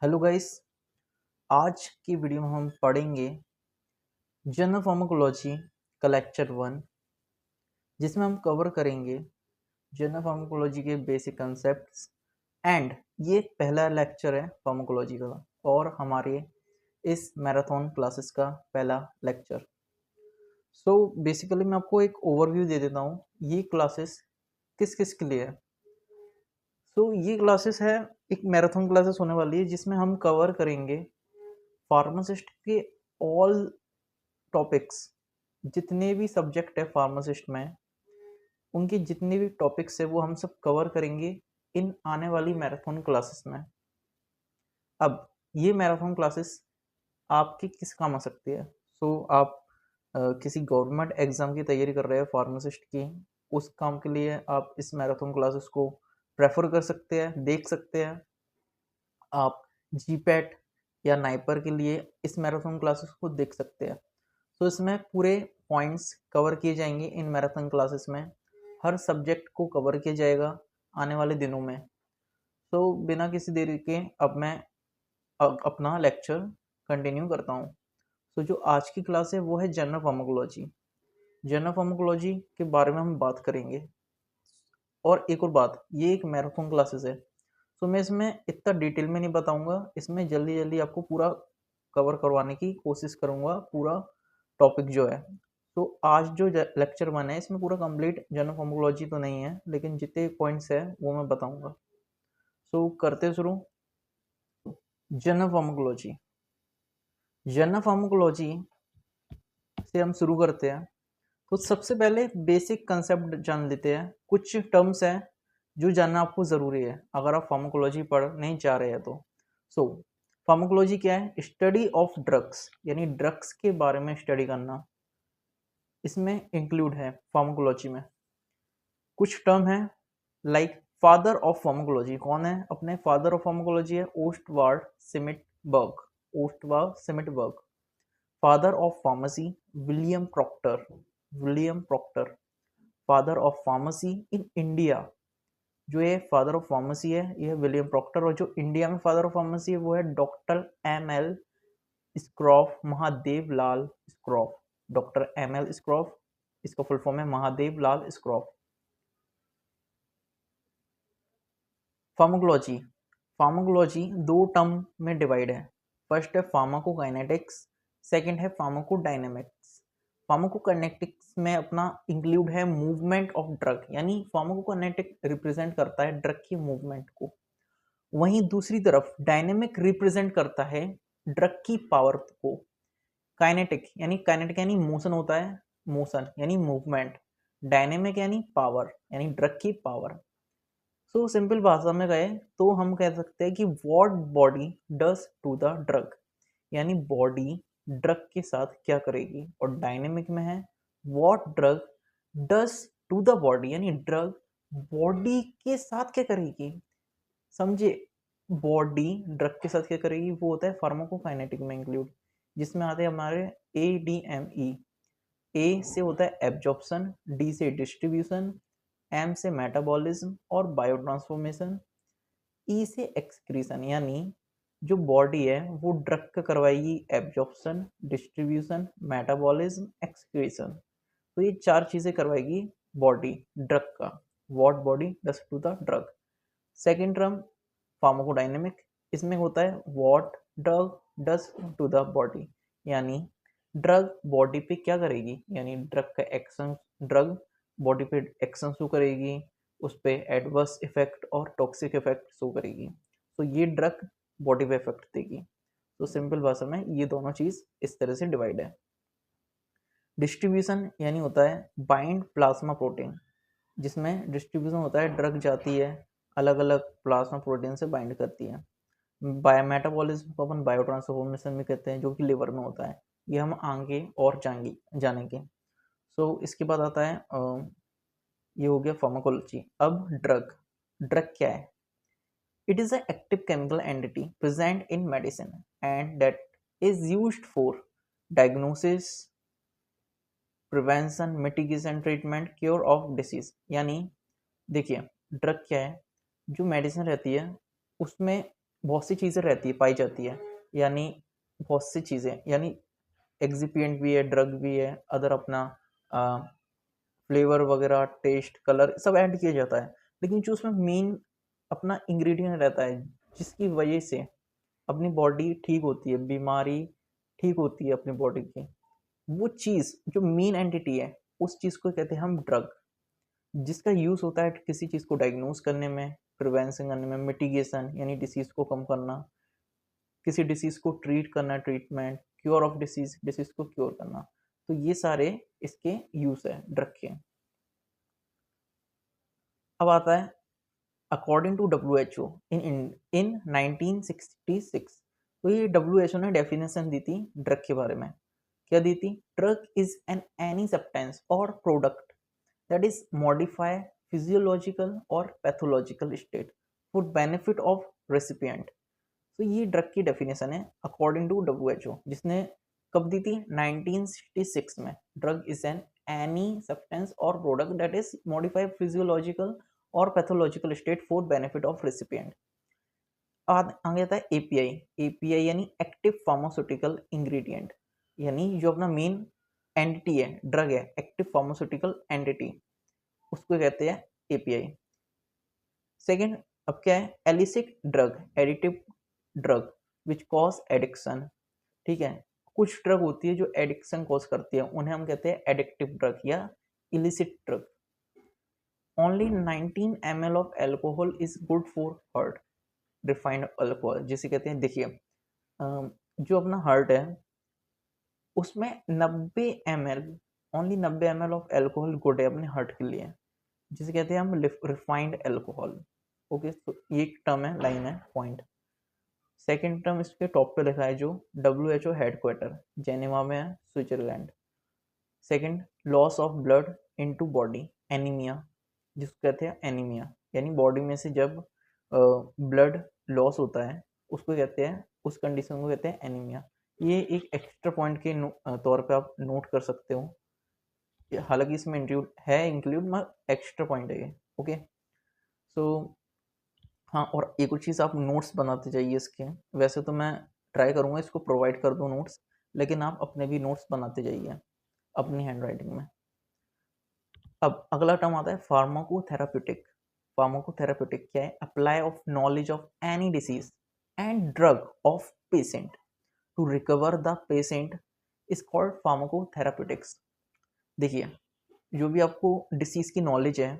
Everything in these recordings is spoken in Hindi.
Hello guys. आज की वीडियो में हम पढ़ेंगे जनरल फार्माकोलॉजी का लेक्चर 1, जिसमें हम कवर करेंगे जनरल फार्माकोलॉजी के बेसिक कंसेप्ट्स एंड ये पहला लेक्चर है फार्माकोलॉजी का और हमारे इस मैराथन क्लासेस का पहला लेक्चर। सो बेसिकली मैं आपको एक ओवरव्यू दे देता हूँ ये क्लासेस किस किस के लिए है। ये क्लासेस है, एक मैराथन क्लासेस होने वाली है जिसमें हम कवर करेंगे फार्मासिस्ट के ऑल टॉपिक्स, जितने भी सब्जेक्ट है फार्मासिस्ट में उनके जितने भी टॉपिक्स है वो हम सब कवर करेंगे इन आने वाली मैराथन क्लासेस में। अब ये मैराथन क्लासेस आपके किस काम आ सकती है? आप किसी गवर्नमेंट एग्जाम की तैयारी कर रहे हैं फार्मासिस्ट की, उस काम के लिए आप इस मैराथन क्लासेस को प्रेफर कर सकते हैं, देख सकते हैं। आप जीपैट या नाइपर के लिए इस मैराथन क्लासेस को देख सकते हैं। इसमें पूरे पॉइंट्स कवर किए जाएंगे इन मैराथन क्लासेस में, हर सब्जेक्ट को कवर किया जाएगा आने वाले दिनों में। बिना किसी देरी के अब मैं अपना लेक्चर कंटिन्यू करता हूँ। जो आज की क्लास है वो है जनरल फार्माकोलॉजी। जनरल फार्माकोलॉजी के बारे में हम बात करेंगे। और एक और बात, ये एक मैराथन क्लासेस है, मैं इसमें इतना डिटेल में नहीं बताऊंगा, इसमें जल्दी जल्दी आपको पूरा कवर करवाने की कोशिश करूंगा पूरा टॉपिक जो है। आज जो लेक्चर 1 है इसमें पूरा कंप्लीट जनरल फार्माकोलॉजी तो नहीं है, लेकिन जितने पॉइंट्स है वो मैं बताऊंगा। करते शुरू। जनरल फार्माकोलॉजी जनरल फार्माकोलॉजी से हम शुरू करते हैं। सबसे पहले बेसिक कंसेप्ट जान लेते हैं। कुछ टर्म्स हैं जो जानना आपको ज़रूरी है अगर आप फार्माकोलॉजी पढ़ नहीं चाह रहे हैं तो। फार्माकोलॉजी क्या है? स्टडी ऑफ ड्रग्स, यानी ड्रग्स के बारे में स्टडी करना इसमें इंक्लूड है फार्माकोलॉजी में। कुछ टर्म है लाइक फादर ऑफ फार्माकोलॉजी। कौन है अपने फादर ऑफ फार्माकोलॉजी? है Oswald Schmiedeberg. Oswald Schmiedeberg. Father of pharmacy William Procter. William Procter father of pharmacy in India. जो ये फादर ऑफ फार्मेसी है ये विलियम प्रॉक्टर, और जो इंडिया में फादर ऑफ फार्मेसी है वो है doctor M L. Schroff, Mahadev Lal Schroff. Doctor M L. Schroff, इसका फुल फॉर्म है महादेव लाल स्क्रॉफ। फार्माकोलॉजी फार्माकोलॉजी दो टर्म में डिवाइड है। फर्स्ट है फार्माकोकाइनेटिक्स, सेकंड है फार्माकोडायनेमिक्स। फार्माकोकाइनेटिक्स में अपना इंक्लूड है मूवमेंट ऑफ ड्रग, यानी फार्माकोकाइनेटिक रिप्रेजेंट करता है ड्रग की मूवमेंट को। वहीं दूसरी तरफ डायनेमिक रिप्रेजेंट करता है ड्रग की पावर को। काइनेटिक यानी मोशन होता है, मोशन यानी मूवमेंट। डायनेमिक यानी पावर, यानी ड्रग की पावर। सिंपल भाषा में कहे तो हम कह सकते हैं कि what body does to the drug, यानी बॉडी ड्रग के साथ क्या करेगी। और डायनेमिक में है what drug does to the body, यानी ड्रग बॉडी के साथ क्या करेगी। समझे? बॉडी ड्रग के साथ क्या करेगी वो होता है फार्माकोकाइनेटिक में इंक्लूड, जिसमें आते हैं हमारे ADME। ए से होता है एब्जॉर्प्शन, डी से डिस्ट्रीब्यूशन, एम से मेटाबॉलिज्म और बायोट्रांसफॉर्मेशन, ई से एक्सक्रीशन, यानी जो बॉडी है वो ड्रग का करवाएगी एब्जॉर्प्शन, डिस्ट्रीब्यूशन, मेटाबॉलिज्म, एक्सक्रीशन। तो ये चार चीजें करवाएगी बॉडी ड्रग का। What body does to the drug. Second term pharmacodynamic, इसमें होता है what drug does to the body, यानी ड्रग बॉडी पे क्या करेगी, यानी ड्रग का एक्शन, ड्रग बॉडी पे एक्शन शो करेगी, उस पर एडवर्स इफेक्ट और टॉक्सिक इफेक्ट शो करेगी। ये ड्रग बॉडी पे इफेक्ट देगी। सिंपल भाषा में ये दोनों चीज इस तरह से डिवाइड है। डिस्ट्रीब्यूशन यानी होता है बाइंड प्लाज्मा प्रोटीन, जिसमें डिस्ट्रीब्यूशन होता है ड्रग जाती है अलग अलग प्लाज्मा प्रोटीन से बाइंड करती है। मेटाबॉलिज्म को अपन बायोट्रांसफॉर्मेशन में कहते हैं, जो कि लिवर में होता है। ये हम आगे और जानेंगे। इसके बाद आता है ये हो गया फार्माकोलॉजी। अब ड्रग क्या है? It is an active chemical entity present in medicine and that is used for diagnosis, prevention, mitigation, treatment, cure of disease। यानी देखिए ड्रग क्या है? जो मेडिसिन रहती है उसमें बहुत सी चीज़ें रहती है, पाई जाती है, यानी बहुत सी चीज़ें, यानी एक्सिपिएंट भी है, ड्रग भी है, अदर अपना फ्लेवर वगैरह, टेस्ट, कलर सब ऐड किया जाता है। लेकिन जो उसमें मेन अपना इंग्रेडिएंट रहता है, जिसकी वजह से अपनी बॉडी ठीक होती है, बीमारी ठीक होती है अपनी बॉडी की, वो चीज़ जो मेन एंटिटी है, उस चीज़ को कहते हैं हम ड्रग, जिसका यूज़ होता है किसी चीज़ को डायग्नोज करने में, प्रिवेंशन करने में, मिटिगेशन यानी डिसीज़ को कम करना, किसी डिसीज़ को ट्रीट करना, treatment, cure of disease, disease को क्योर करना। तो ये सारे इसके यूज़ है ड्रग के। अब आता है अकॉर्डिंग टू WHO इन 1966। तो ये WHO ने डेफिनेशन दी थी ड्रग के बारे में। क्या दी थी? Drug is an any substance और product that is modify physiological और pathological state for benefit of recipient. तो ये ड्रग की डेफिनेशन है अकॉर्डिंग टू WHO, जिसने कब दी थी? 1966 में। Drug is an any substance और product that is modify physiological और pathological state for benefit of recipient. आगे आता है एपीआई। एपीआई यानी एक्टिव फार्मास्यूटिकल इंग्रेडिएंट, यानी जो अपना मेन एंटिटी है, ड्रग है, एक्टिव फार्मास्यूटिकल एंटिटी, उसको कहते हैं एपीआई। सेकेंड, अब क्या है? Illicit drug, additive drug which cause addiction. ठीक है, कुछ ड्रग होती है जो एडिक्शन कॉज करती है, उन्हें हम कहते हैं एडिक्टिव ड्रग या illicit drug. Only 19 ml of alcohol is good for heart. Refined alcohol जिसे कहते हैं, देखिए जो अपना हार्ट है उसमें 90 ml, only 90 ml of alcohol good है अपने हार्ट के लिए, जिसे कहते हैं हम रिफाइंड एल्कोहल। ओके, तो ये एक टर्म है, लाइन है, पॉइंट। सेकेंड टर्म इसके टॉप पे लिखा है जो WHO हेडक्वार्टर जेनेवा में है, Switzerland. Second, loss of blood into body, anaemia, जिसको कहते हैं एनीमिया, यानी बॉडी में से जब ब्लड लॉस होता है उसको कहते हैं, उस कंडीशन को कहते हैं एनीमिया। ये एक एक्स्ट्रा पॉइंट के तौर पे आप नोट कर सकते हो, हालांकि इसमें इंक्लूड मगर एक्स्ट्रा पॉइंट है ये। ओके, सो हाँ, और एक और चीज़, आप नोट्स बनाते जाइए इसके। वैसे तो मैं ट्राई करूँगा इसको प्रोवाइड कर दूँ नोट्स, लेकिन आप अपने भी नोट्स बनाते जाइए अपनी हैंड राइटिंग में। अब अगला टर्म आता है फार्माकोथेराप्यूटिक। फार्माकोथेराप्यूटिक क्या है? Apply of knowledge of any disease and drug of patient to recover the patient is called pharmacotherapeutics. देखिए, जो भी आपको डिसीज की नॉलेज है,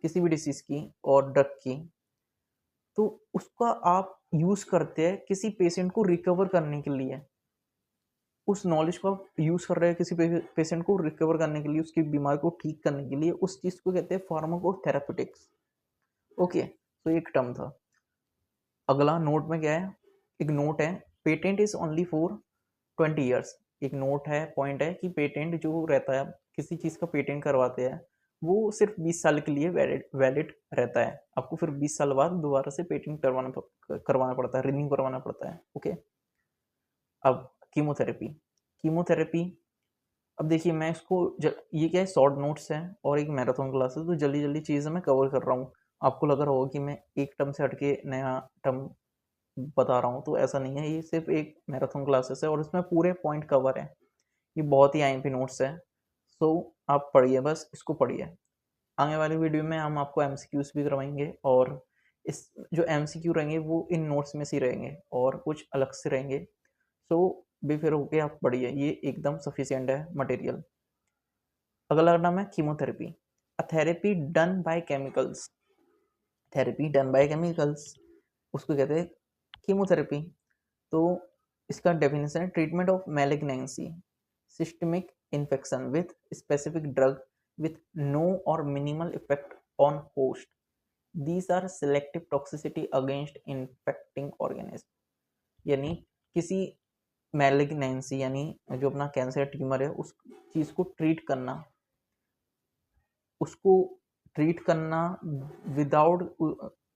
किसी भी डिसीज की और ड्रग की, तो उसका आप यूज करते हैं किसी पेशेंट को रिकवर करने के लिए। उस नॉलेज को आप यूज कर रहे हैं किसी पेशेंट को रिकवर करने के लिए, उसकी बीमारी को ठीक करने के लिए, उस चीज को कहते हैं फार्माकोथेराप्यूटिक्स। ओके, तो एक टर्म था। अगला नोट में क्या है? एक नोट है, patent is only for 20 years. एक नोट है, पॉइंट है कि पेटेंट जो रहता है, किसी चीज का पेटेंट करवाते हैं, वो सिर्फ 20 साल के लिए वैलिड रहता है। आपको फिर 20 साल बाद दोबारा से पेटेंट करवाना पड़ता है, रिन्यू करवाना पड़ता है। ओके, अब कीमोथेरेपी। कीमोथेरेपी, अब देखिए मैं इसको ये क्या है, शॉर्ट नोट्स है और एक मैराथन क्लास है, तो जल्दी जल्दी चीज़ें मैं कवर कर रहा हूँ। आपको लग रहा होगा कि मैं एक टर्म से हटके नया टर्म बता रहा हूँ, तो ऐसा नहीं है, ये सिर्फ एक मैराथन क्लासेस है और इसमें पूरे पॉइंट कवर है। ये बहुत ही IMP नोट्स है, सो आप पढ़िए, बस इसको पढ़िए। आगे वाली वीडियो में हम आपको MCQs भी करवाएंगे, और इस जो MCQ रहेंगे वो इन नोट्स में से रहेंगे और कुछ अलग से रहेंगे। सो बेफिक्र होके आप पढ़िए, ये एकदम सफिशिएंट है मटेरियल। अगला नाम है chemotherapy. A therapy done by chemicals. Therapy done by chemicals, उसको कहते हैं कीमोथेरेपी। तो इसका डेफिनेशन है, treatment of malignancy, systemic infection with specific drug with no और minimal effect on host. These are selective toxicity against infecting organism. यानी किसी मैलिग्नेंसी, यानी जो अपना कैंसर ट्यूमर है, उस चीज को ट्रीट करना, उसको ट्रीट करना विदाउट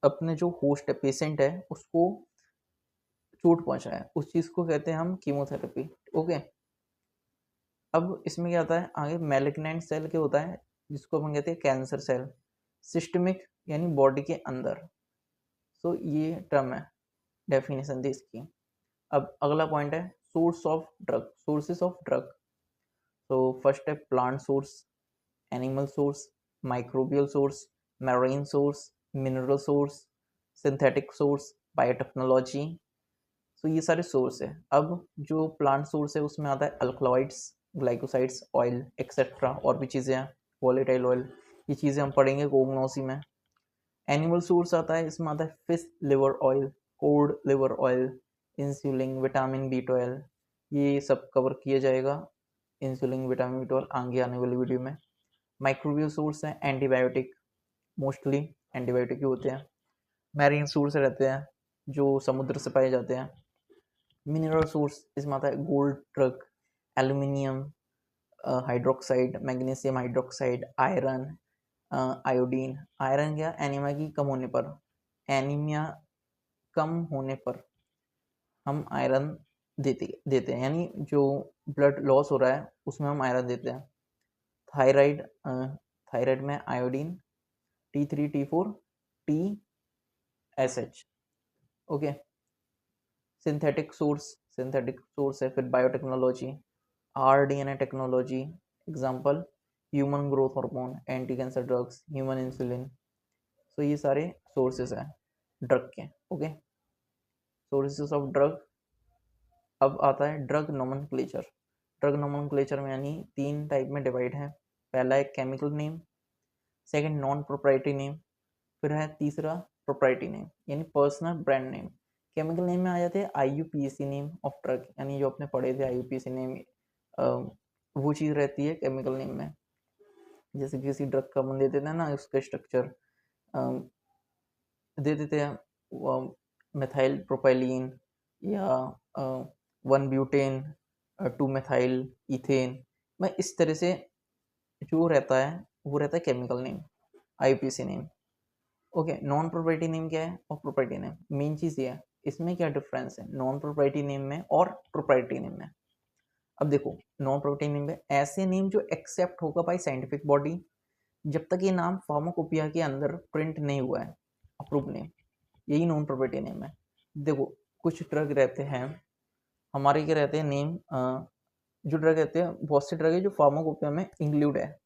अपने जो होस्ट है, पेशेंट है, उसको चोट पहुंचाए, उस चीज को कहते हैं हम कीमोथेरेपी। ओके, अब इसमें क्या होता है आगे? मैलिग्नेंट सेल क्या होता है, जिसको अपन कहते हैं कैंसर सेल। सिस्टमिक यानी बॉडी के अंदर। सो ये टर्म है। डेफिनेशन थी इसकी। अब अगला पॉइंट है source of drug, sources of drug. तो फर्स्ट है plant source, animal source, microbial source, marine source, mineral source, synthetic source, biotechnology. तो ये सारे सोर्स है। अब जो प्लांट सोर्स है उसमें आता है अल्कलॉइड्स, ग्लाइकोसाइड्स, ऑयल एक्सेट्रा, और भी चीज़ें हैं, वॉलेटाइल ऑयल, ये चीज़ें हम पढ़ेंगे कोगनोसी में। एनिमल सोर्स आता है, इसमें आता है fish liver oil, code liver oil, insulin, vitamin B12, ये सब कवर किया जाएगा इंसुलिन, विटामिन B12 आगे आने वाली वीडियो में। माइक्रोबियल सोर्स है एंटीबायोटिक, मोस्टली एंटीबायोटिक ही होते हैं। मैरीन सोर्स रहते हैं जो समुद्र से पाए जाते हैं। मिनरल सोर्स इसमें आता है gold, drug, aluminium hydroxide, magnesium hydroxide, iron, iodine. Iron क्या, एनीमिया की कम होने पर, एनीमिया कम होने पर हम आयरन देते हैं, यानी जो ब्लड लॉस हो रहा है उसमें हम आयरन देते हैं। थायराइड, थायराइड में iodine, T3, T4, TSH। Okay. Synthetic source है फिर biotechnology, RDNA technology, example human growth hormone, anti cancer drugs, human insulin. तो ये सारे सोर्सेज हैं ड्रग के। Okay, sources of drug. अब आता है ड्रग नोमेनक्लेचर। ड्रग नोमेनक्लेचर में यानी 3 टाइप में डिवाइड है। पहला है chemical name, second non proprietary name, फिर है तीसरा प्रोप्राइटरी नेम यानी personal brand name. Chemical name में आ जाते हैं IUPAC नेम ऑफ ड्रग, यानी जो अपने पढ़े थे IUPAC नेम, वो चीज़ रहती है केमिकल नेम में। जैसे किसी ड्रग का हम दे देते हैं ना, उसका स्ट्रक्चर दे देते हैं मिथाइल प्रोपाइलीन या 1 ब्यूटेन 2 मेथाइल इथेन। मैं इस तरह से जो रहता है वो रहता है chemical name, IUPAC name. Okay, non proprietary name क्या है और प्रोप्राइटरी नेम, मेन चीज़ ये है। इसमें क्या डिफरेंस है नॉन प्रोप्राइटरी नेम में और प्रोप्राइटरी नेम में। अब देखो, नॉन प्रोप्राइटरी नेम में ऐसे नेम जो एक्सेप्ट होगा बाय साइंटिफिक बॉडी जब तक ये नाम फार्माकोपिया के अंदर प्रिंट नहीं हुआ है, अप्रूव नेम, यही नॉन प्रोप्राइटरी नेम है। देखो, कुछ ड्रग रहते हैं हमारे, क्या रहते हैं नेम, जो ड्रग रहते हैं, बहुत से ड्रग है जो फार्माकोपिया में इंक्लूड है,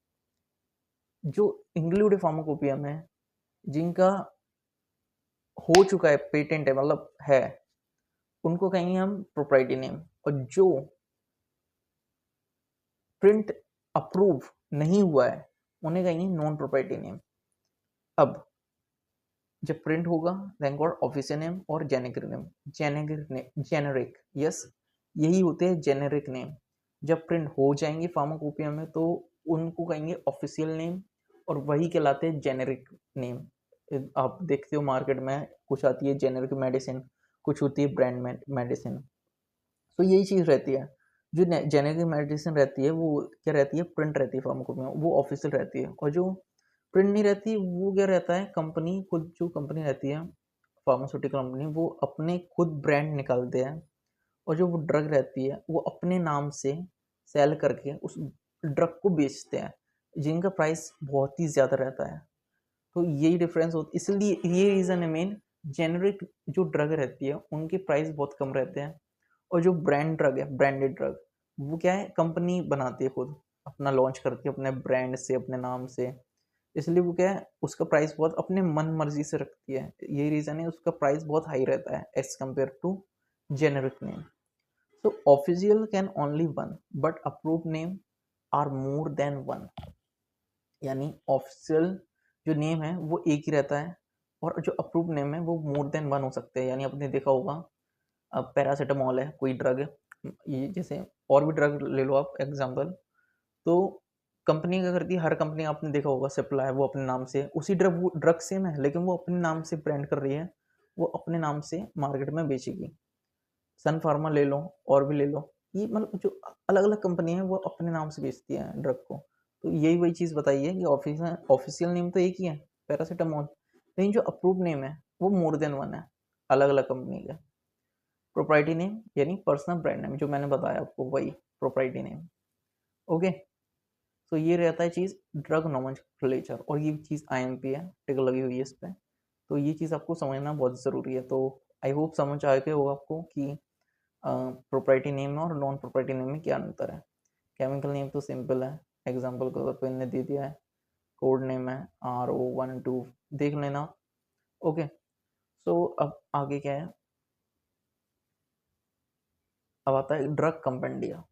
जो इंक्लूड है फार्माकोपिया में, जिनका हो चुका है, पेटेंट है, मतलब है, उनको कहेंगे हम प्रोप्राइटरी नेम। और जो प्रिंट अप्रूव नहीं हुआ है उन्हें कहेंगे नॉन प्रोप्राइटरी नेम। अब जब प्रिंट होगा देन कॉल्ड ऑफिशियल नेम और जेनेरिक नेम। जेनेरिक यस, यही होते हैं जेनेरिक नेम। जब प्रिंट हो जाएंगे फार्माकोपिया में तो उनको कहेंगे ऑफिशियल नेम, और वही कहलाते हैं जेनेरिक नेम। आप देखते हो मार्केट में कुछ आती है जेनेरिक मेडिसिन, कुछ होती है ब्रांड मेडिसिन। तो यही चीज़ रहती है, जो जेनेरिक मेडिसिन रहती है वो क्या रहती है, प्रिंट रहती है फार्माकोपिया में, वो ऑफिशियल रहती है। और जो प्रिंट नहीं रहती वो क्या रहता है, कंपनी खुद, जो कंपनी रहती है फार्मास्यूटिकल कंपनी, वो अपने खुद ब्रांड निकालते हैं, और जो वो ड्रग रहती है वो अपने नाम से सेल करके उस ड्रग को बेचते हैं, जिनका प्राइस बहुत ही ज़्यादा रहता है। तो यही डिफरेंस होता, इसलिए ये रीज़न है मेन, जेनरिक जो ड्रग रहती है उनके प्राइस बहुत कम रहते हैं, और जो ब्रांड ड्रग है, ब्रांडेड ड्रग, वो क्या है, कंपनी बनाती है खुद, अपना लॉन्च करती है अपने ब्रांड से, अपने नाम से, इसलिए वो क्या है, उसका प्राइस बहुत अपने मन मर्जी से रखती है। यही रीज़न है उसका प्राइस बहुत हाई रहता है as compare to generic name. So official can only one, but approved name are more than one। यानी ऑफिशियल जो नेम है वो एक ही रहता है, और जो अप्रूव नेम है वो मोर देन वन हो सकते हैं। यानी आपने देखा होगा, अब पैरासीटामोल है कोई ड्रग है, ये जैसे और भी ड्रग ले लो आप एग्जांपल, तो कंपनी क्या करती है, हर कंपनी आपने देखा होगा सिप्ला है, वो अपने नाम से उसी ड्रग सेम है लेकिन वो अपने नाम से ब्रांड कर रही है, वो अपने नाम से मार्केट में बेचेगी। सन फार्मा ले लो और भी ले लो, ये मतलब जो अलग अलग कंपनी है वो अपने नाम से बेचती है ड्रग को। तो यही वही चीज़ बताई है कि ऑफिशियल नेम तो एक ही है पैरासीटामोल, लेकिन जो अप्रूव नेम है वो मोर देन वन है, अलग अलग कंपनी के। प्रोप्राइटरी नेम यानी पर्सनल ब्रांड नेम, जो मैंने बताया आपको वही प्रोप्राइटरी नेम। ओके, तो ये रहता है चीज़ ड्रग नोमेनक्लेचर, और ये चीज़ IMP है, टिक लगी हुई है इस पर, तो ये चीज़ आपको समझना बहुत ज़रूरी है। तो आई होप समझ आ गया होगा आपको कि प्रोप्राइटरी नेम और नॉन प्रोप्राइटरी नेम में क्या अंतर है। केमिकल नेम तो सिंपल है, एग्जाम्पल के तौर पर इन्हें दे दिया है, कोड नेम है RO12, देख लेना। ओके, सो अब आगे क्या है, अब आता है ड्रग कंपेंडिया।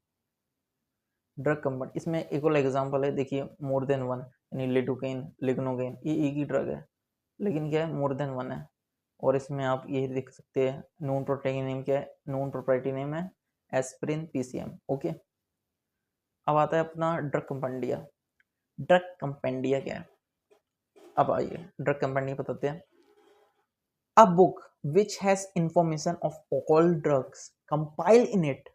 ड्रग कंपाउंड, इसमें एक और एग्जांपल है, देखिए मोर देन वन, यानी लिडोकेन, लिग्नोगेन, ये एक ही ड्रग है, लेकिन क्या है मोर देन वन है। और इसमें आप ये देख सकते हैं नॉन प्रोप्राइटरी नेम क्या है, नॉन प्रोप्राइटरी नेम है एस्पिरिन PCM। ओके, अब आता है अपना ड्रग कंपेंडिया। ड्रग कंपेंडिया क्या है, अब आइए ड्रग कंपेंडिया बताते हैं। A book which has information of all drugs compile in it,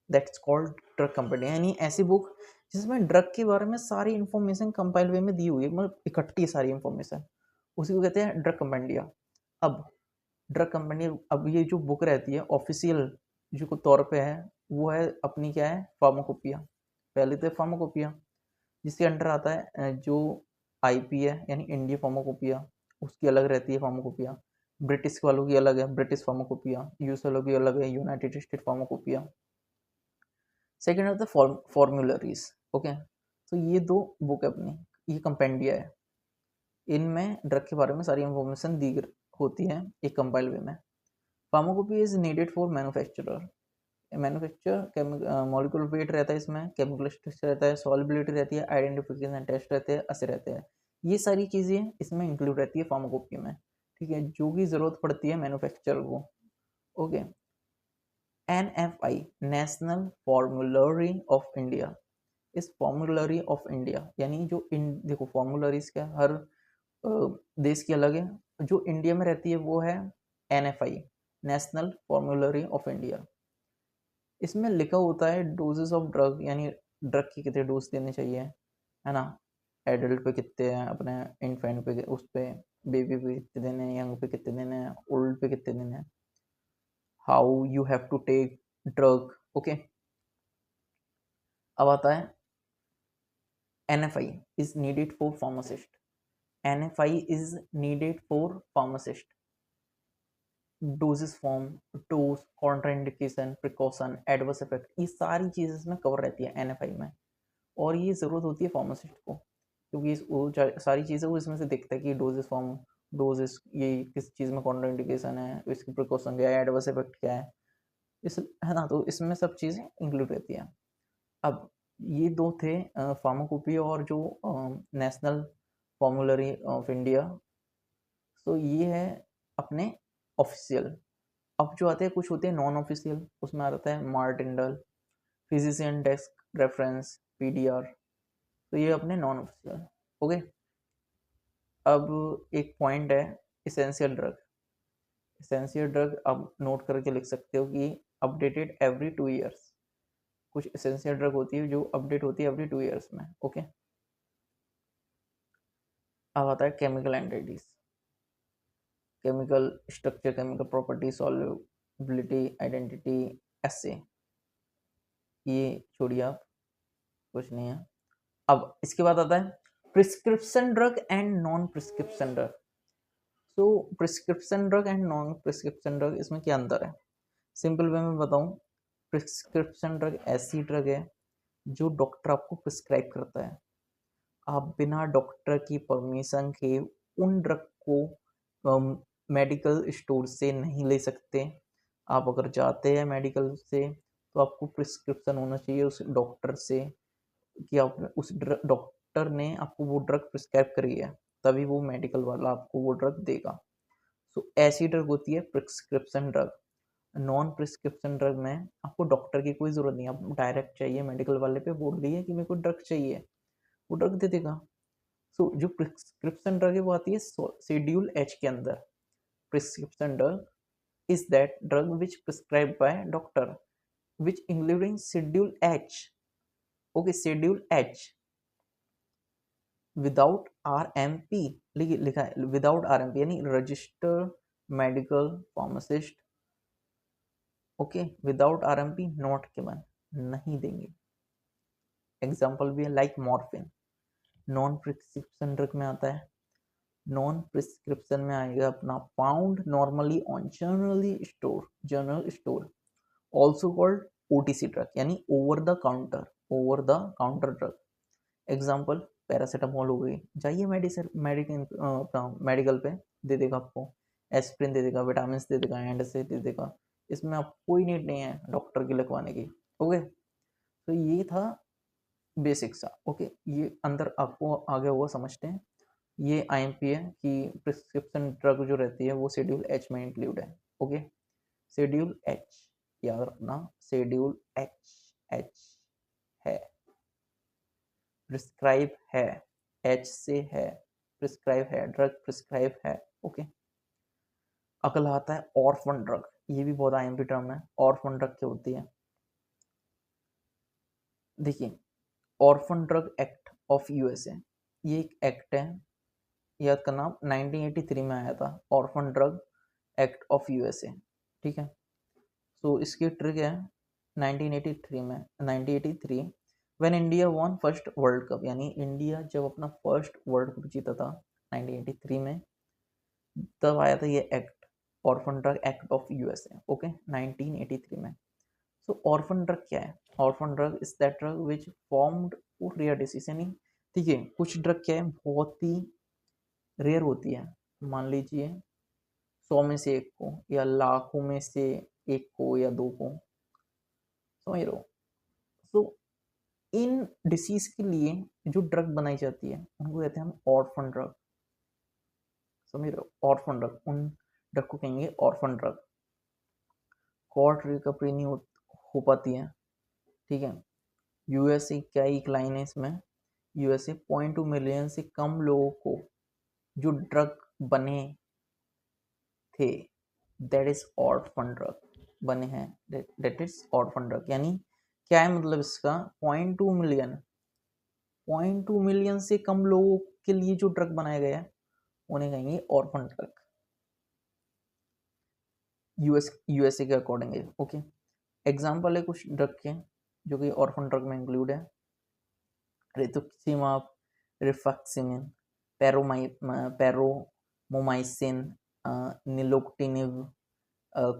that's called drug compendia. यानी ऐसी बुक जिसमें ड्रग के बारे में सारी इंफॉर्मेशन कंपाइल वे में दी हुई है, मतलब इकट्ठी सारी इंफॉर्मेशन, उसी को कहते हैं ड्रग कंपेंडिया। अब ड्रग कंपेंडिया, अब ये जो बुक रहती है ऑफिशियल जो तौर पे है, वो है अपनी क्या है, फार्माकोपिया। पहले तो फार्माकोपिया जिसके अंडर आता है जो IP है, यानी इंडिया फार्माकोपिया, उसकी अलग रहती है फार्माकोपिया। ब्रिटिश वालों की अलग है, ब्रिटिश फार्माकोपिया। यूएस वालों की अलग है, यूनाइटेड स्टेट फार्माकोपिया। सेकेंड होता है फॉर्मूलरीज। ओके, तो ये दो बुक है अपनी, ये कंपेंडिया है, इनमें ड्रग के बारे में सारी इंफॉर्मेशन दी होती है एक कंपाइल वे में। Pharmacopoeia is needed for manufacturer, molecular weight रहता है इसमें, केमिकल स्ट्रक्चर रहता है, सॉल्युबिलिटी रहती है, आइडेंटिफिकेशन टेस्ट रहते हैं, ऐसे रहते हैं। ये सारी चीज़ें इसमें इंक्लूड रहती है फार्माकोपी में, ठीक है, जो की ज़रूरत पड़ती है मैन्युफैक्चरर को। Okay, NFI, national formulary of India, इस फॉर्मूलरी ऑफ इंडिया, यानी जो देखो फॉर्मूलरीज क्या हर देश की अलग है, जो इंडिया में रहती है वो है NFI, national formulary of India. इसमें लिखा होता है डोजेस ऑफ ड्रग, यानी ड्रग की कितने डोज देने चाहिए, है ना, एडल्ट पे कितने हैं, अपने इन्फेंट पे, उस पे बेबी पे कितने देने हैं, यंग पे कितने देने हैं, ओल्ड पे कितने देने हैं, how you have to take drug. Okay, अब आता है NFI is needed for pharmacist, NFI is needed for pharmacist, doses form, dose, contraindication, precaution, adverse effect, ये सारी चीज़ें इसमें कवर रहती है NFI में। और ये ज़रूरत होती है फार्मासिस्ट को, क्योंकि वो सारी चीज़ें वो इसमें से देखता है कि डोजेस फॉर्म, डोजेस ये किस चीज़ में कॉन्ट्राइंडिकेशन है, इसकी प्रिकॉशन क्या है, एडवर्स इफेक्ट क्या है, इस है ना, तो इसमें सब चीज़ें इंक्लूड रहती हैं। अब ये दो थे फार्माकोपी और जो नेशनल फॉर्मूलरी ऑफ इंडिया, तो ये है अपने ऑफिशियल। अब जो आते हैं कुछ होते हैं नॉन ऑफिशियल, उसमें आता है Martindale, physician desk reference, PDR, तो ये अपने नॉन ऑफिशियल। ओके, अब एक पॉइंट है इसेंशियल ड्रग। इसेंशियल ड्रग आप नोट करके लिख सकते हो कि अपडेटेड एवरी 2 ईयर्स, कुछ इसेंशियल ड्रग होती है जो अपडेट होती है एवरी 2 ईयर्स में। ओके, अब आता है chemical entities, chemical structure, chemical property, solubility, identity, ऐसे, ये छोड़िए आप, कुछ नहीं है। अब इसके बाद आता है prescription drug and non prescription drug. तो prescription drug and non prescription drug, इसमें क्या अंतर है, सिंपल वे में बताऊं, प्रिस्क्रिप्शन ड्रग ऐसी ड्रग है जो डॉक्टर आपको प्रिस्क्राइब करता है, आप बिना डॉक्टर की परमिशन के उन ड्रग को मेडिकल स्टोर से नहीं ले सकते। आप अगर जाते हैं मेडिकल से तो आपको प्रिस्क्रिप्शन होना चाहिए उस डॉक्टर से कि आप उस डॉक्टर ने आपको वो ड्रग प्रिस्क्राइब करी है, तभी वो मेडिकल वाला आपको वो ड्रग देगा। सो ऐसी ड्रग होती है prescription drug. Non prescription drug में आपको डॉक्टर की कोई ज़रूरत नहीं, आप डायरेक्ट चाहिए मेडिकल वाले पे बोल दिए कि मेरे को ड्रग चाहिए, वो ड्रग दे देगा। सो जो प्रिस्क्रिप्शन ड्रग है वो आती है शेड्यूल H के अंदर। Prescription drug is that drug which prescribed by doctor which including schedule H, okay, schedule H without RMP, लिखा है without RMP, यानी registered medical pharmacist, okay, without RMP not given, नहीं देंगे। एग्जाम्पल भी है like morphine, non prescription drug में आता है। नॉन प्रिस्क्रिप्शन में आएगा अपना found normally on general store also called OTC drug, यानी over the counter drug. Example paracetamol हो गई, जाइए मेडिकल पे दे देगा आपको, एस्प्रिन दे देगा, विटामिन दे देगा, एंड से दे देगा। इसमें आपको कोई नीड नहीं है डॉक्टर की लिखवाने की। ओके, तो ये था बेसिक सा। ओके, ये अंदर आपको आगे हुआ समझते हैं। ये आईएमपी है कि प्रिस्क्रिप्शन ड्रग जो रहती है वो शेड्यूल एच में इंक्लूड है। ओके, शेड्यूल एच याद रखना, शेड्यूल एच, एच है, प्रिस्क्राइब है, एच से है, प्रिस्क्राइब है, ड्रग प्रिस्क्राइब है। ओके, अगला आता है ऑर्फन ड्रग। ये भी बहुत आईएमपी टर्म है। ऑर्फन ड्रग क्या होती है? देखिए, orphan drug act of USA, ये एक एक्ट है, याद करना, 1983 में आया था orphan drug act of USA. ठीक है, सो इसकी ट्रिक है 1983 में, 1983 when India won first world cup, यानी इंडिया जब अपना फर्स्ट वर्ल्ड कप जीता था 1983 में, तब आया था ये act, orphan drug act of USA. Okay, 1983 में। सो ऑर्फन ड्रग क्या है? Orphan drug is that drug which formed for rare disease, यानी ठीक है, कुछ ड्रग क्या है बहुत ही रेयर होती है, मान लीजिए 100 में से एक को, या लाखों में से एक को या दो को, समझ रहे हो? सो इन डिसीज के लिए जो ड्रग बनाई जाती है उनको कहते हैं हम ऑर्फन ड्रग। समझ रहे हो? ऑर्फन ड्रग, उन ड्रग को कहेंगे ऑर्फन ड्रग। कॉर्ट रिकवरी नहीं हो पाती है। ठीक है, यूएसए क्या एक लाइन है इसमें, यूएसए 0.2 मिलियन से कम लोगों को जो ड्रग बने थे, दैट इज ऑर्फन ड्रग, बने हैं, दैट इज ऑर्फन ड्रग। यानी क्या है मतलब इसका, 0.2 मिलियन से कम लोगों के लिए जो ड्रग बनाया गया है उन्हें कहेंगे ऑर्फन ड्रग, यूएसए के अकॉर्डिंग। ओके, एग्जाम्पल है कुछ ड्रग के जो कि ऑर्फन ड्रग में इंक्लूड है, रितुक्सिमाब, रिफैक्सिमिन, पैरोमोमाइसिन, निलोक्टिनिव,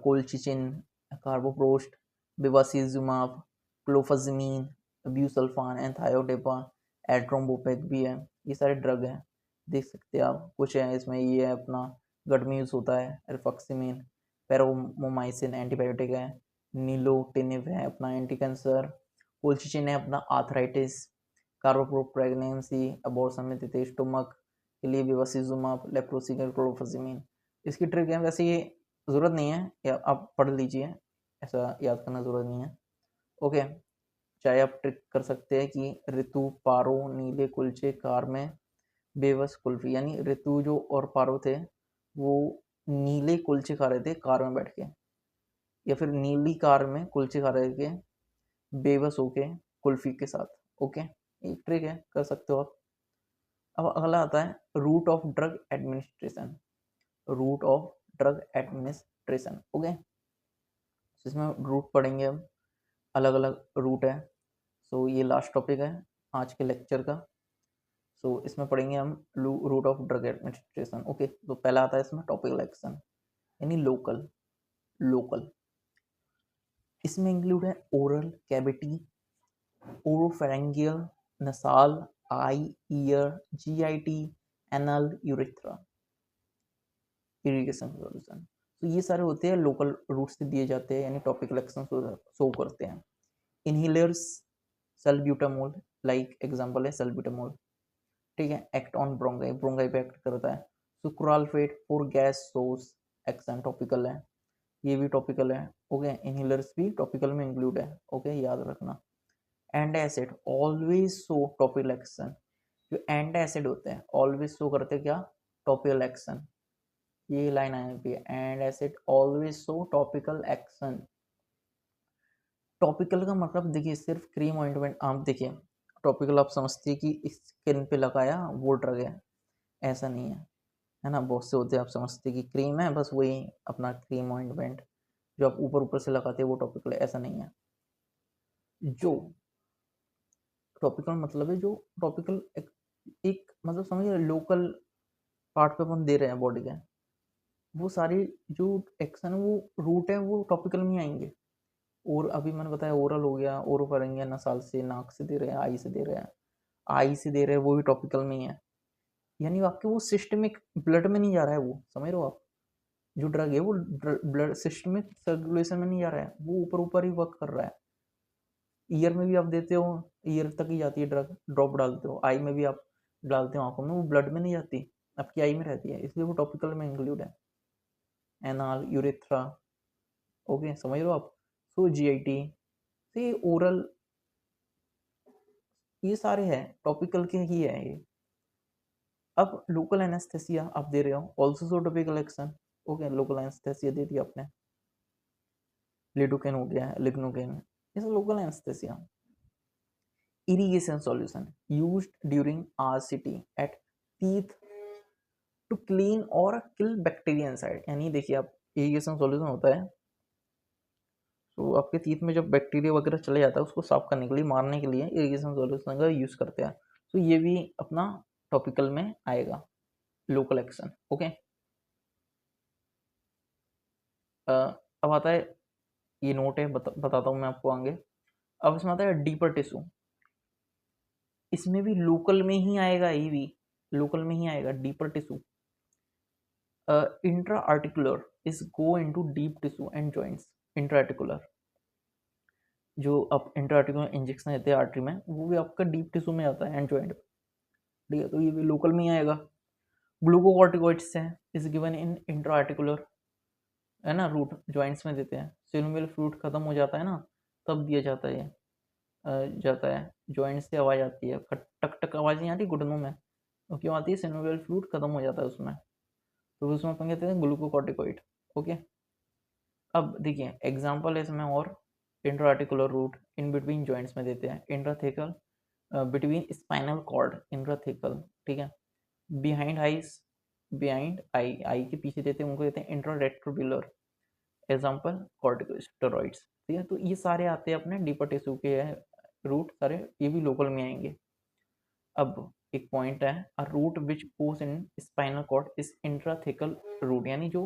कोलचिचिन, कार्बोप्रोस्ट, बिवासिजुमाब, क्लोफाजमीन, ब्यूसल्फान एंड थायोडेपा, एट्रोम्बोपेग भी है। ये सारे ड्रग हैं, देख सकते हैं आप। कुछ है इसमें, ये है अपना गट में यूज होता है रिफैक्सिमिन, पैरोमोमाइसिन एंटीबायोटिक है, निलोटिनिव है अपना एंटी कैंसर, कोलचिचिन है अपना आर्थराइटिस, कार्बोप्रेगनेंसी अबॉर्शन में देते स्टोमक के लिए बेवासिजुमाब, लेप्रोसिकल, क्लोफाजिमिन। इसकी ट्रिक है, वैसे ये ज़रूरत नहीं है, या आप पढ़ लीजिए, ऐसा याद करना ज़रूरत नहीं है। ओके, चाहे आप ट्रिक कर सकते हैं कि ऋतु पारो नीले कुलचे कार में बेबस कुल्फी, यानी ऋतु जो और पारो थे वो नीले कुलचे खा रहे थे कार में बैठ के, या फिर नीली कार में कुलचे खा रहे थे बेबस होके कुल्फी के साथ। ओके, एक ट्रिक है, कर सकते हो आप। अब अगला आता है route of drug administration, route of drug administration. Okay, इसमें रूट पढ़ेंगे हम, अलग अलग रूट है। सो ये लास्ट टॉपिक है आज के लेक्चर का। सो इसमें पढ़ेंगे हम route of drug administration. Okay, तो पहला आता है इसमें टॉपिकल एक्शन, यानी लोकल। लोकल इसमें इंक्लूड है oral cavity, oropharyngeal, nasal, eye, ear, GIT, anal, urethra, irrigation solution. तो ये सारे होते हैं लोकल रूट से दिए जाते हैं, यानी टॉपिकल एक्शन शो करते हैं। इनहेलर्स, सल्ब्यूटामोल, लाइक एग्जांपल है सल्ब्यूटामोल। ठीक है, एक्ट ऑन ब्रोंकाई, ब्रोंकाई पे एक्ट करता है। Sucralfate for gas source action, topical है, ये भी टॉपिकल है। ओके, इनहेलर्स भी टॉपिकल में इंक्लूड है। ओके, याद रखना। And acid always show topical action, जो एंड एसिड होते हैं ऑलवेज शो करते हैं क्या, टॉपिकल एक्शन। ये लाइन आई है, and acid always show topical action. Topical का मतलब देखिए सिर्फ क्रीम ऑइंटमेंट, आप देखिए टॉपिकल आप समझते हैं कि स्किन पे लगाया वो ड्रग है, ऐसा नहीं है ना। बहुत से होते हैं आप समझते हैं कि क्रीम है, बस वही अपना क्रीम ऑइंटमेंट जो आप ऊपर ऊपर से लगाते हैं वो टॉपिकल है, ऐसा नहीं है। जो टॉपिकल मतलब है जो टॉपिकल एक मतलब समझिए लोकल पार्ट पे अपन दे रहे हैं बॉडी के, वो सारी जो एक्शन है वो रूट है वो टॉपिकल में आएंगे। और अभी मैंने बताया ओरल हो गया, ओरोफैरिंजियल नसाल से, नाक से दे रहे हैं, आई से दे रहे हैं, आई से दे रहे हैं, वो भी टॉपिकल में ही है। यानी आपके वो सिस्टमिक ब्लड में नहीं जा रहा है, वो समझ रहे हो आप, जो ड्रग है वो ब्लड सिस्टमिक सर्कुलेशन में नहीं जा रहा है, वो ऊपर ऊपर ही वर्क कर रहा है। ईयर में भी आप देते हो, ईयर तक ही जाती है ड्रग, ड्रॉप डालते हो, आई में भी आप डालते हो आंखों में, वो ब्लड में नहीं जाती, आपकी आई में रहती है, इसलिए वो टॉपिकल में इंक्लूड है। एनाल, यूरेथ्रा, ओके समझ लो आप। सो जीआईटी से ओरल, ये सारे हैं टॉपिकल के ही है ये। अब लोकल एनेस्थेसिया आप दे रहे हो, also so topical action, okay local anaesthesia दे दिया आपने, लिडोकेन हो गया, लिग्नोकेन, ये सब local anaesthesia. irrigation solution used during RCT at teeth to clean or kill bacteria inside। यानी देखिए आप, irrigation solution होता है तो आपके teeth में जब बैक्टीरिया वगैरह चले जाता है उसको साफ करने के लिए, मारने के लिए irrigation solution का यूज करते हैं। तो ये भी अपना टॉपिकल में आएगा, लोकल एक्शन, ओके। अब आता है, ये नोट है, बताता हूँ मैं आपको आगे। अब इसमें आता है डीपर टिश्यू, इसमें भी लोकल में ही आएगा, ये भी लोकल में ही आएगा deeper tissue. Intra articular is go into deep tissue and joints. Intra articular, जो आप इंट्रा आर्टिकुलर इंजेक्शन देते हैं आर्टरी में, वो भी आपका डीप टिश्यू में आता है एंड जॉइंट, ठीक है, तो ये भी लोकल में ही आएगा। ग्लूकोकॉर्टिकॉइड्स है, is given in intra articular, है ना, रूट जॉइंट्स में देते हैं। सिनोवियल फ्लूइड खत्म हो जाता है ना, तब दिया जाता है, जाता है, जॉइंट से आवाज आती है, टक टक आवाज नहीं आती घुटनों में, तो क्यों आती है, सिनोवियल फ्लूइड खत्म हो जाता है उसमें, तो उसमें अपन कहते हैं ग्लूकोकॉर्टिकॉइड, ओके। अब देखिए एग्जांपल है इसमें, और intraarticular route in between joints में देते हैं, intrathecal between spinal cord, intrathecal, ठीक है, behind eyes, behind eye, eye के पीछे देते हैं, उनको कहते हैं इंट्रारेट्रोब्यूलर, एग्जांपल कॉर्टिकोस्टेरॉइड्स, ठीक है। तो ये सारे आते हैं अपने डीपर टिश्यू के रूट सारे, ये भी लोकल में आएंगे। अब एक पॉइंट है, a route which goes in spinal cord is intrathecal route, यानी जो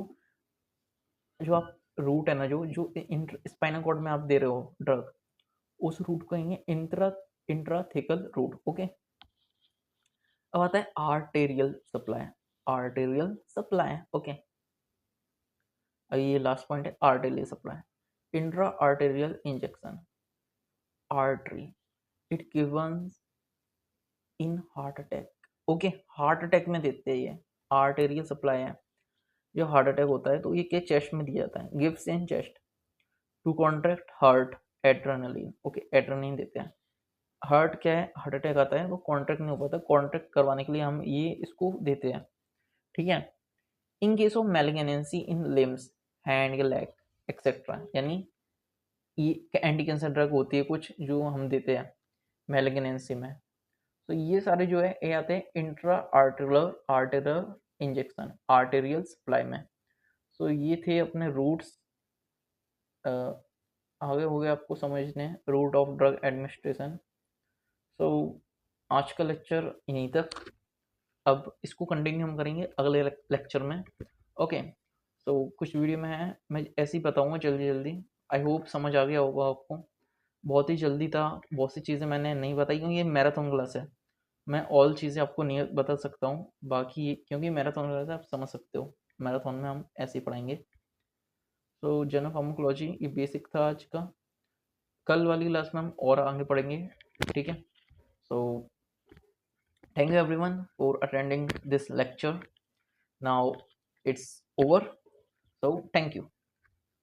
जो आप रूट है ना, जो जो स्पाइनल कॉर्ड में आप दे रहे हो ड्रग, उस रूट को कहेंगे इंट्राथेकल रूट, ओके। अब आता है arterial supply, arterial supply, okay. ये लास्ट पॉइंट है, arterial supply, intra arterial injection, artery, it givens in heart attack, okay, heart attack में देते हैं ये, आर्टेरियल सप्लाई है, जो हार्ट अटैक होता है तो ये क्या चेस्ट में दिया जाता है, gives in chest to contract heart adrenaline, okay, adrenaline देते हैं। हार्ट क्या है, हार्ट अटैक आता है वो कॉन्ट्रैक्ट नहीं हो पाता, कॉन्ट्रैक्ट करवाने के लिए हम ये इसको देते हैं, ठीक है। In case of malignancy in limbs, hand या लेग एक्सेट्रा, यानी ये एंटी कैंसर ड्रग होती है कुछ जो हम देते हैं मैलिग्नेंसी में, तो ये सारे जो है ये आते हैं intra arterial injection, arterial supply में। सो ये थे अपने रूट्स, आगे हो गया आपको समझने रूट ऑफ ड्रग एडमिनिस्ट्रेशन। सो आज का लेक्चर यहीं तक, अब इसको कंटिन्यू हम करेंगे अगले लेक्चर में, ओके। तो कुछ वीडियो में है, मैं ऐसे ही बताऊंगा जल्दी जल्दी, आई होप समझ आ गया होगा आपको, बहुत ही जल्दी था, बहुत सी चीज़ें मैंने नहीं बताई क्योंकि ये मैराथन क्लास है, मैं ऑल चीज़ें आपको नहीं बता सकता हूँ, बाकी क्योंकि मैराथन क्लास है आप समझ सकते हो, मैराथन में हम ऐसे ही पढ़ाएंगे। तो जनरल फार्माकोलॉजी ये बेसिक था आज का, कल वाली क्लास में हम और आगे पढ़ेंगे, ठीक है। सो thank you everyone for attending this lecture, now it's over, so thank you।